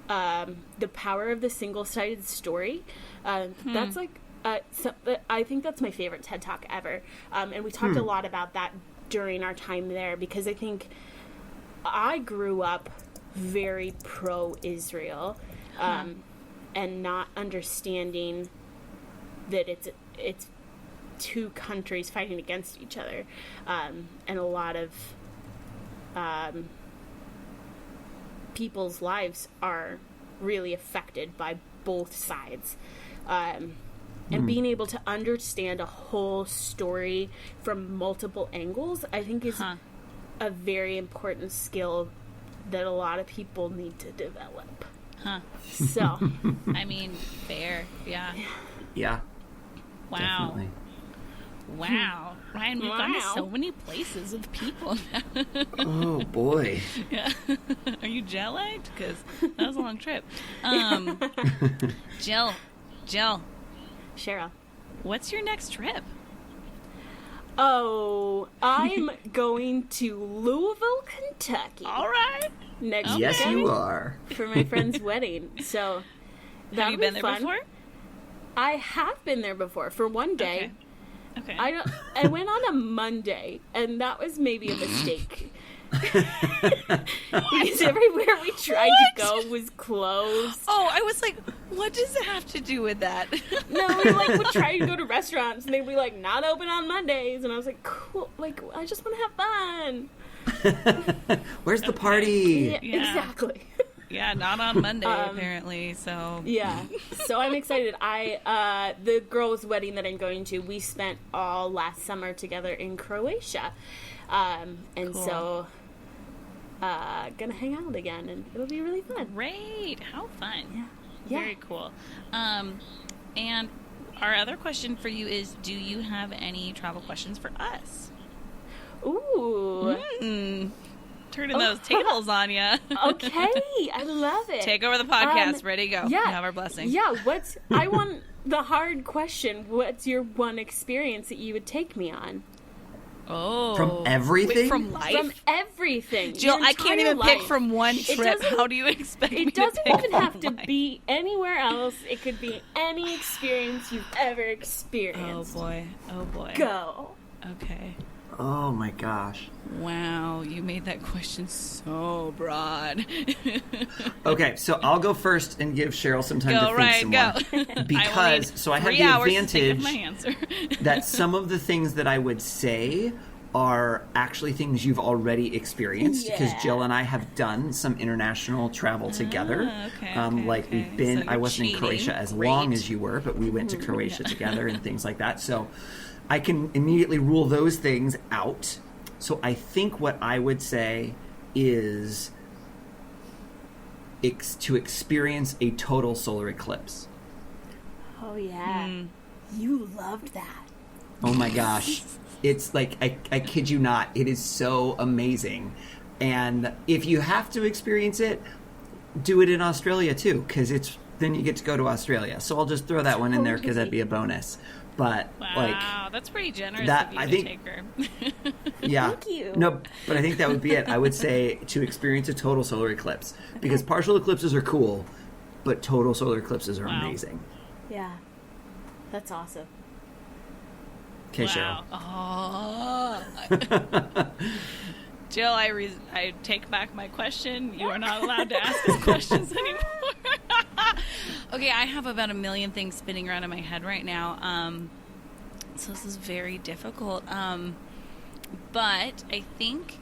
The Power of the Single-Sided Story. That's like, I think that's my favorite TED Talk ever. And we talked a lot about that during our time there, because I think I grew up very pro-Israel, and not understanding that it's two countries fighting against each other, and a lot of people's lives are really affected by both sides, and being able to understand a whole story from multiple angles, I think is a very important skill that a lot of people need to develop. So I mean, fair. Yeah. Yeah. Wow. Definitely. Wow. Ryan, we've gone to Wow. so many places with people now. Oh boy. Yeah. Are you jet lagged? Because that was a long trip. Jill, Cheryl. what's your next trip? Oh, I'm going to Louisville, Kentucky All right. next Yes, weekend you are. for my friend's wedding. So Have that'll you be been there fun. before? I have been there before for one day. Okay. I went on a Monday, and that was maybe a mistake. Because everywhere we tried to go was closed. Oh, I was like, what does it have to do with that? No, we would try to go to restaurants, and they'd be like, not open on Mondays. And I was like, cool, I just want to have fun. Where's the party? Yeah. Exactly. Yeah, not on Monday, apparently, so... Yeah, so I'm excited. The girl's wedding that I'm going to, we spent all last summer together in Croatia. And Cool. so, gonna hang out again, and it'll be really fun. Great. How fun. Yeah. Very cool. And our other question for you is, do you have any travel questions for us? Ooh. Turning those tables on you. Okay, I love it. Take over the podcast. Ready, go. Yeah. You have our blessing. Yeah, I want the hard question. What's your one experience that you would take me on? Oh. From everything? Wait, from life? From everything. Jill, your I can't entire even pick life. from one It trip. doesn't- How do you expect me It to doesn't pick even from have to life? be anywhere else. It could be any experience you've ever Oh, experienced. boy. Oh, boy. Go. Okay. Oh my gosh. Wow, you made that question so broad. Okay, so I'll go first and give Cheryl some time Go, to think Ryan, some go. more. Because, I have 3 the hours to think of advantage my answer. that some of the things that I would say are actually things you've already experienced because Yeah. Jill and I have done some international travel together. okay. We've been, So I you're wasn't in cheating. Croatia as Great. long as you were, but we went to Croatia together and things like that. So I can immediately rule those things out. So I think what I would say is to experience a total solar eclipse. Oh, yeah. You loved that. Oh my gosh. It's like, I kid you not, it is so amazing. And if you have to experience it, do it in Australia too, because then you get to go to Australia. So I'll just throw that one in there because that'd be a bonus. But Wow, that's pretty generous that- of you I to think- take her. yeah. Thank you. No, but I think that would be it. I would say to experience a total solar eclipse because partial eclipses are cool, but total solar eclipses are Wow. amazing. Yeah. That's awesome. Okay, Wow. Oh. Jill, I take back my question. You are not allowed to ask us questions anymore. Okay, I have about a million things spinning around in my head right now. So this is very difficult. But I think,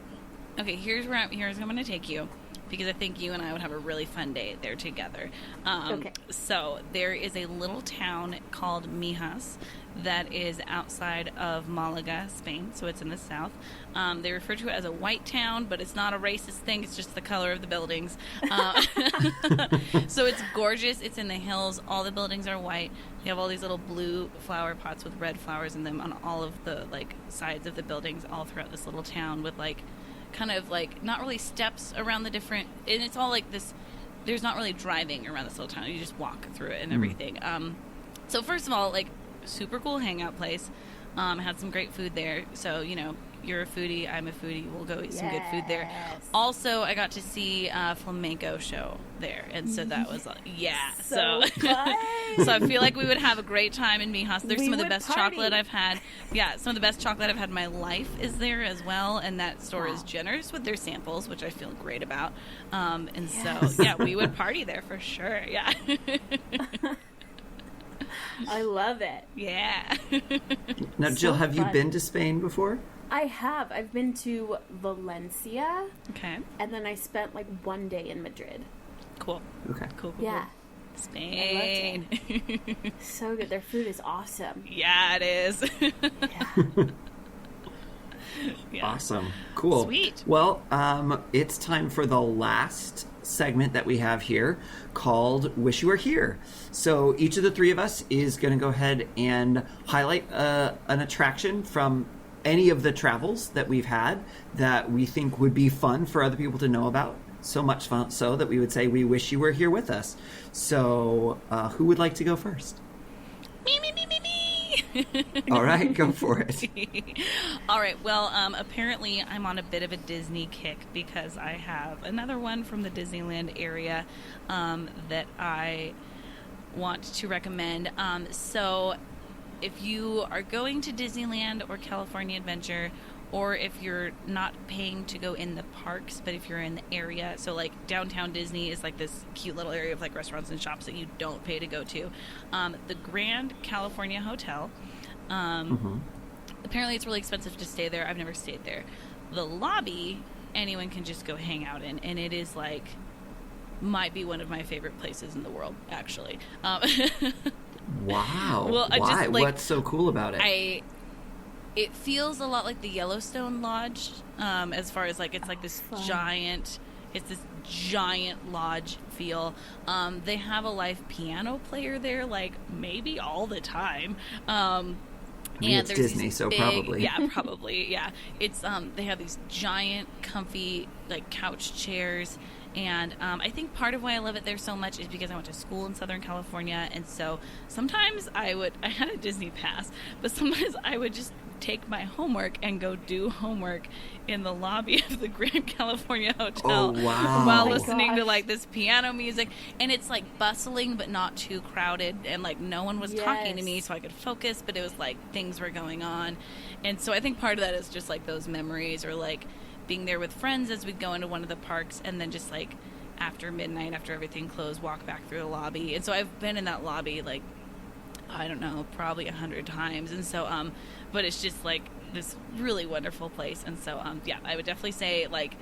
okay, here's where I'm going to take you because I think you and I would have a really fun day there together. Okay. So there is a little town called Mijas that is outside of Malaga, Spain, so it's in the south. They refer to it as a white town, but it's not a racist thing. It's just the color of the buildings. So it's gorgeous. It's in the hills. All the buildings are white. They have all these little blue flower pots with red flowers in them on all of the sides of the buildings all throughout this little town with kind of not really steps around the different, and it's all like this. There's not really driving around this little town. You just walk through it and everything. So first of all, super cool hangout place. Had some great food there. So, you're a foodie, I'm a foodie. We'll go eat some good food there. Yes. Also, I got to see a flamenco show there. And so that was, So fun. So I feel like we would have a great time in Mijas. There's We some of the would best party. chocolate I've had. Yeah, some of the best chocolate I've had in my life is there as well. And that store is generous with their samples, which I feel great about. So, yeah, we would party there for sure. Yeah. I love it. Yeah. Now, Jill, So have you fun. been to Spain before? I have. I've been to Valencia, Okay. and then I spent one day in Madrid. Cool. Okay. Cool. Yeah. Spain. So good. Their food is awesome. Yeah, it is. Yeah. Yeah. Awesome. Cool. Sweet. Well, it's time for the last segment that we have here called Wish You Were Here. So each of the three of us is going to go ahead and highlight an attraction from any of the travels that we've had that we think would be fun for other people to know about. So much fun so that we would say we wish you were here with us. So who would like to go first? Me. All right, go for it. All right, well, apparently I'm on a bit of a Disney kick because I have another one from the Disneyland area that I want to recommend. So if you are going to Disneyland or California Adventure, or if you're not paying to go in the parks, but if you're in the area, so like downtown Disney is like this cute little area of like restaurants and shops that you don't pay to go to. The Grand California Hotel, apparently it's really expensive to stay there. I've never stayed there. The lobby, anyone can just go hang out in, and it is like, might be one of my favorite places in the world, actually. Wow. Well, why? What's so cool about it? It feels a lot like the Yellowstone Lodge, as far as like it's like this giant lodge feel. They have a live piano player there, like maybe all the time. And it's Disney, so probably. Yeah, probably. Yeah, it's they have these giant, comfy like couch chairs. And I think part of why I love it there so much is because I went to school in Southern California, and so sometimes I had a Disney pass, but sometimes I would just take my homework and go do homework in the lobby of the Grand California Hotel while listening to like this piano music, and it's like bustling but not too crowded, and like no one was talking to me, so I could focus, but it was like things were going on. And so I think part of that is just like those memories, or like being there with friends as we'd go into one of the parks, and then just like after midnight, after everything closed, walk back through the lobby. And so I've been in that lobby like, I don't know, probably 100 times. And so but it's just like this really wonderful place. And so yeah, I would definitely say like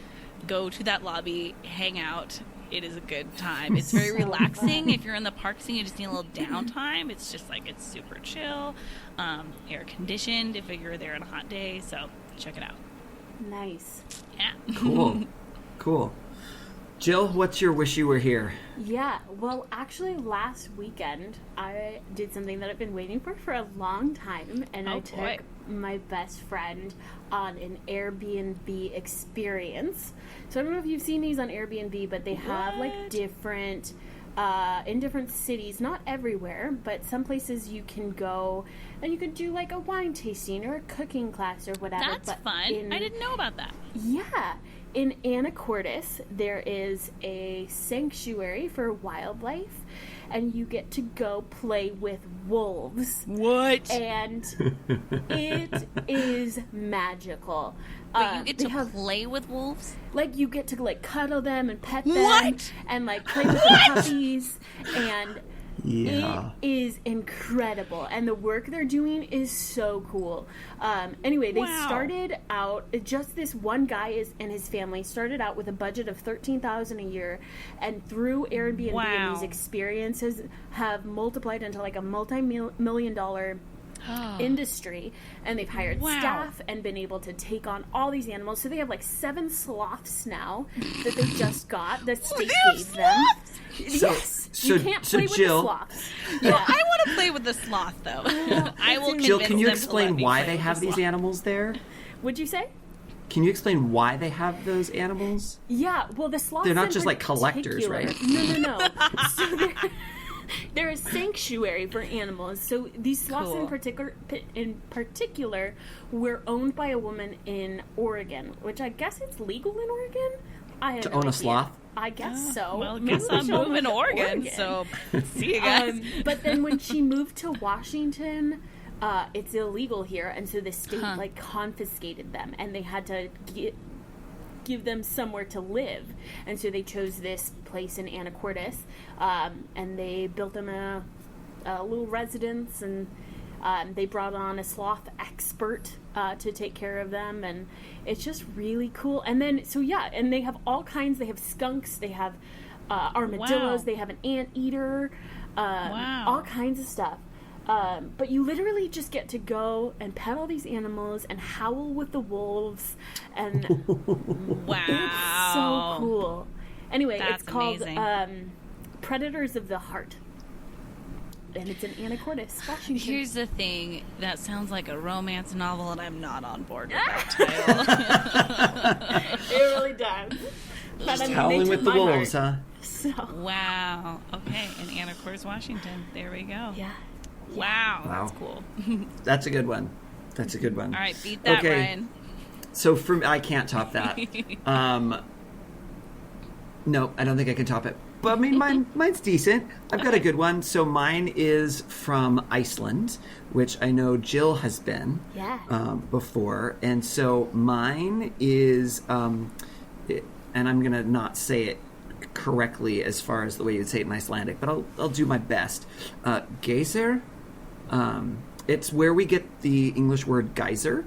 go to that lobby, hang out. It is a good time. It's very relaxing. If you're in the parks and you just need a little downtime, it's just like it's super chill, air conditioned if you're there on a hot day. So check it out. Nice. Yeah. Cool. Jill, what's your wish you were here? Yeah, well, actually, last weekend, I did something that I've been waiting for a long time, and I took my best friend on an Airbnb experience. So I don't know if you've seen these on Airbnb, but they have, like, different, in different cities, not everywhere, but some places you can go, and you could do, like, a wine tasting or a cooking class or whatever. That's fun. I didn't know about that. Yeah. In Anacortes, there is a sanctuary for wildlife, and you get to go play with wolves. What? And it is magical. Wait, you get to play with wolves? Like, you get to, like, cuddle them and pet them. What? And, like, play with the puppies. And yeah, it is incredible. And the work they're doing is so cool. Anyway, they started out, just this one guy and his family started out with a budget of $13,000 a year. And through Airbnb and these experiences have multiplied into, like, a multi-million-dollar industry, and they've hired staff and been able to take on all these animals. So they have like 7 sloths now that they just got. The state gave them. Yes, you can't play with Jill, the sloths. Yeah. Well, I want to play with the sloth, though. I will. Jill, can you explain why they have these animals there? What'd you say? Can you explain why they have those animals? Yeah, well, the sloths. They're not just like collectors, right? No. So they're a sanctuary for animals. So these sloths in particular were owned by a woman in Oregon, which I guess it's legal in Oregon. I have to own a sloth? I guess so. Well, I guess I'm moving to Oregon, so see you guys. But then when she moved to Washington, it's illegal here, and so the state like confiscated them, and they had to give them somewhere to live, and so they chose this place in Anacortes, and they built them a little residence, and they brought on a sloth expert to take care of them, and it's just really cool. And then and they have all kinds. They have skunks, they have armadillos, they have an anteater, all kinds of stuff. But you literally just get to go and pet all these animals and howl with the wolves, and it's so cool. Anyway, That's it's called amazing. Predators of the Heart. And it's in Anacortes, Washington. Here's the thing. That sounds like a romance novel, and I'm not on board with that title. It really does. But Howling with the wolves, huh? So. Wow. Okay, in Anacortes, Washington. There we go. Yeah. Wow. Wow. That's cool. That's a good one. That's a good one. All right, beat that, Okay. Ryan. So I can't top that. No, I don't think I can top it. But I mean, mine's decent. I've got a good one. So mine is from Iceland, which I know Jill has been before. And so mine is, and I'm going to not say it correctly as far as the way you'd say it in Icelandic, but I'll do my best. Geyser, it's where we get the English word geyser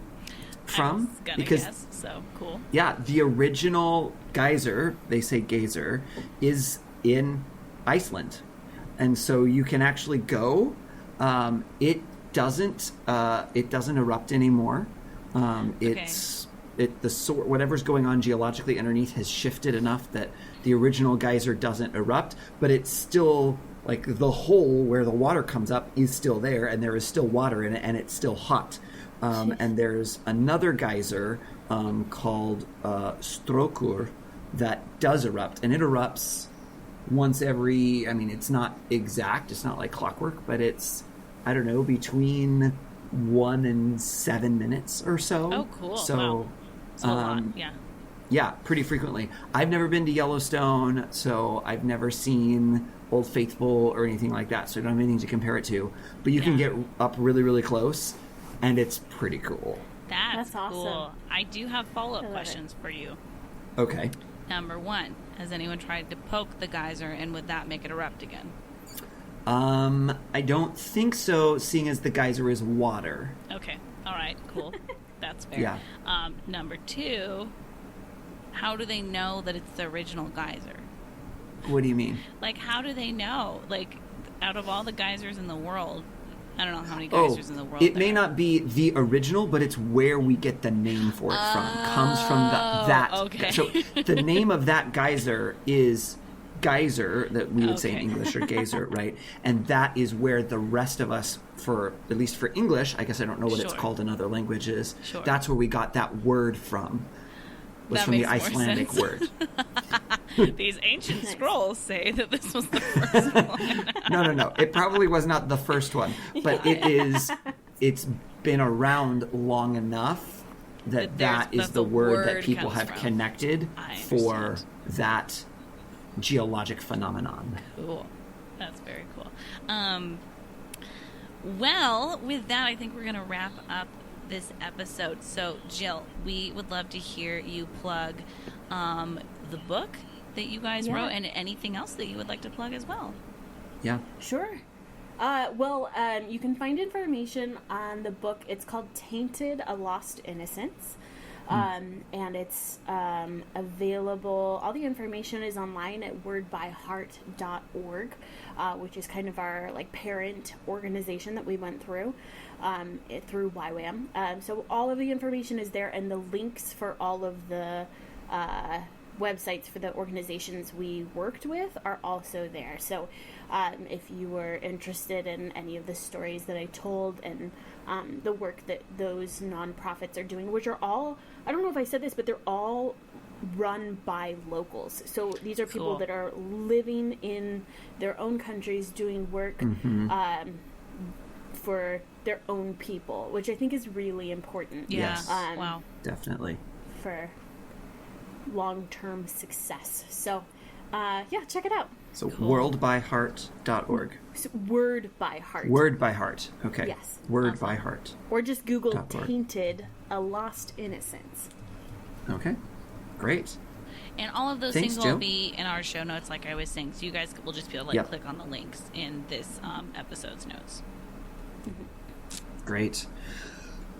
from. I was gonna guess, so cool. Yeah, the original geyser, they say geyser, is in Iceland. And so you can actually go. It doesn't erupt anymore. Whatever's going on geologically underneath has shifted enough that the original geyser doesn't erupt, but it's still like the hole where the water comes up is still there, and there is still water in it, and it's still hot. And there's another geyser called Strokur that does erupt, and it erupts once every, I mean, it's not exact, it's not like clockwork, but it's, I don't know, between 1 and 7 minutes or so. Oh, cool. So, wow. So a lot, yeah. Yeah, pretty frequently. I've never been to Yellowstone, so I've never seen Old Faithful or anything like that, so I don't have anything to compare it to. But you can get up really, really close, and it's pretty cool. That's awesome. cool. I do have follow-up questions for you. Okay. Number 1, has anyone tried to poke the geyser, and would that make it erupt again? I don't think so, seeing as the geyser is water. Okay. All right. Cool. That's fair. Yeah. Number 2, how do they know that it's the original geyser? What do you mean? Like, how do they know? Like, out of all the geysers in the world, I don't know how many geysers in the world it may not be the original, but it's where we get the name for it from. Comes from that. Okay. So the name of that geyser is geyser, that we would say in English, or geyser, right? And that is where the rest of us, at least for English, I guess I don't know what it's called in other languages, that's where we got that word from. Was that from the makes more Icelandic sense. word. These ancient scrolls say that this was the first one. No. It probably was not the first one, but it's been around long enough that is the word that people have connected for that geologic phenomenon. Cool. That's very cool. Well, with that, I think we're going to wrap up this episode. So, Jill, we would love to hear you plug the book that you guys wrote, and anything else that you would like to plug as well. Yeah. Sure. You can find information on the book. It's called Tainted: A Lost Innocence. And it's available. All the information is online at wordbyheart.org, which is kind of our parent organization that we went through through YWAM. So all of the information is there, and the links for all of the websites for the organizations we worked with are also there. So if you were interested in any of the stories that I told and the work that those nonprofits are doing, which are all, I don't know if I said this, but they're all run by locals. So these are people that are living in their own countries doing work for their own people, which I think is really important. Yeah. Yes. Wow. Definitely. For long-term success. So, check it out. So worldbyheart.org. So Word by Heart. Word by Heart. Okay. Yes. Word by Heart. Or just Google .org. Tainted: A Lost Innocence. Okay. Great. And all of those Thanks, things will Jill. be in our show notes, like I was saying. So you guys will just be able to click on the links in this episode's notes. Great.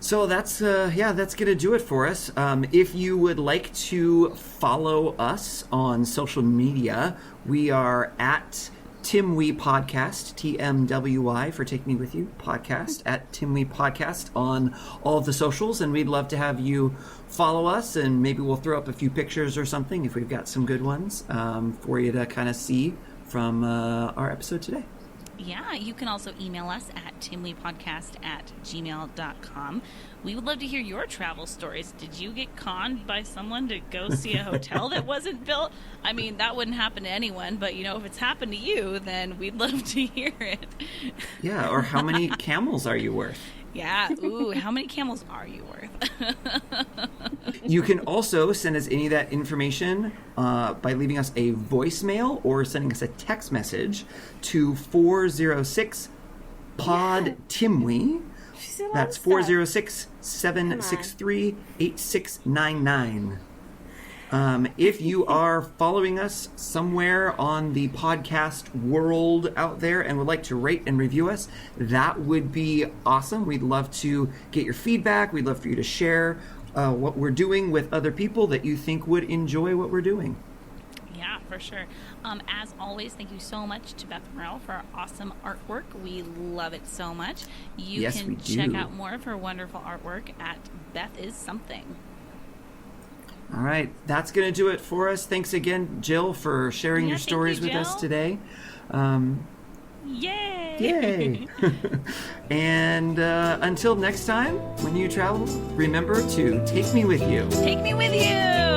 So that's gonna do it for us. If you would like to follow us on social media, we are at Timwy Podcast, TMWY for Take Me With You podcast, at Timwy Podcast on all of the socials. And we'd love to have you follow us, and maybe we'll throw up a few pictures or something if we've got some good ones for you to kind of see from our episode today. Yeah, you can also email us at timwepodcast@gmail.com. We would love to hear your travel stories. Did you get conned by someone to go see a hotel that wasn't built? I mean, that wouldn't happen to anyone, but, if it's happened to you, then we'd love to hear it. Yeah, or how many camels are you worth? Yeah, ooh, how many camels are you worth? You can also send us any of that information by leaving us a voicemail or sending us a text message to 406-POD-TIMWY. That's 406-763-8699. If you are following us somewhere on the podcast world out there and would like to rate and review us, that would be awesome. We'd love to get your feedback. We'd love for you to share what we're doing with other people that you think would enjoy what we're doing. Yeah, for sure. As always, thank you so much to Beth Morrell for our awesome artwork. We love it so much. You can check out more of her wonderful artwork at Beth Is Something. All right, that's going to do it for us. Thanks again, Jill, for sharing your stories with us today. Yay! Yay! And until next time, when you travel, remember to take me with you. Take me with you!